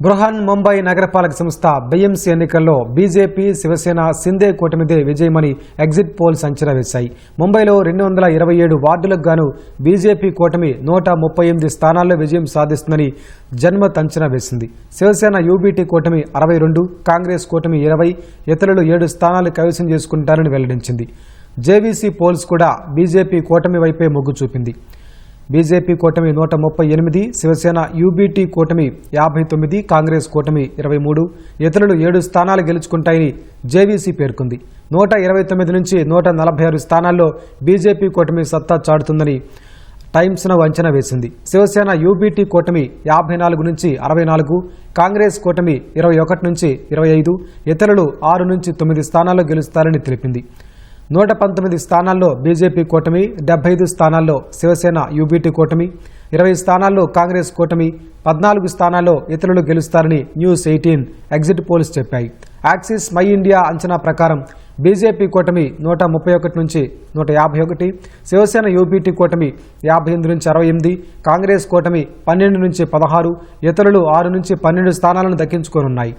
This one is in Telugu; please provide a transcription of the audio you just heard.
బృహన్ ముంబై నగరపాలక సంస్థ బీఎంసీ ఎన్నికల్లో బీజేపీ శివసేన సిందే కూటమిదే విజయమని ఎగ్జిట్ పోల్స్ అంచనా వేశాయి. ముంబైలో 227 వార్డులకు గాను బీజేపీ కూటమి 138 స్థానాల్లో విజయం సాధిస్తుందని జన్మత్ అంచనా వేసింది. శివసేన యూబీటీ కూటమి 62, కాంగ్రెస్ కూటమి 20, ఇతరులు 7 స్థానాలు కైవసం చేసుకుంటారని వెల్లడించింది. జేవీసీ పోల్స్ కూడా బీజేపీ కూటమి వైపే మొగ్గు చూపింది. బీజేపీ కూటమి 138, శివసేన యూబీటీ కూటమి 59, కాంగ్రెస్ కూటమి 23, ఇతరులు 7 స్థానాలు గెలుచుకుంటాయని జేవీసీ పేర్కొంది. 129 నుంచి 146 స్థానాల్లో బీజేపీ కూటమి సత్తా చాటుతుందని టైమ్స్ నౌ అంచనా వేసింది. శివసేన యూబీటీ కూటమి 54 నుంచి 64, కాంగ్రెస్ కూటమి 21 నుంచి 25, ఇతరులు 6 నుంచి 9 స్థానాల్లో గెలుస్తారని తెలిపింది. 119 స్థానాల్లో బీజేపీ కూటమి, 75 స్థానాల్లో శివసేన యూబీటీ కూటమి, 20 స్థానాల్లో కాంగ్రెస్ కూటమి, 14 స్థానాల్లో ఇతరులు గెలుస్తారని న్యూస్ 18 ఎగ్జిట్ పోల్స్ చెప్పాయి. యాక్సిస్ మై ఇండియా అంచనా ప్రకారం బీజేపీ కూటమి 131 నుంచి 151, శివసేన యూబీటీ కూటమి 58 నుంచి 68, కాంగ్రెస్ కూటమి 12 నుంచి 16, ఇతరులు 6 నుంచి 12 స్థానాలను దక్కించుకోనున్నాయి.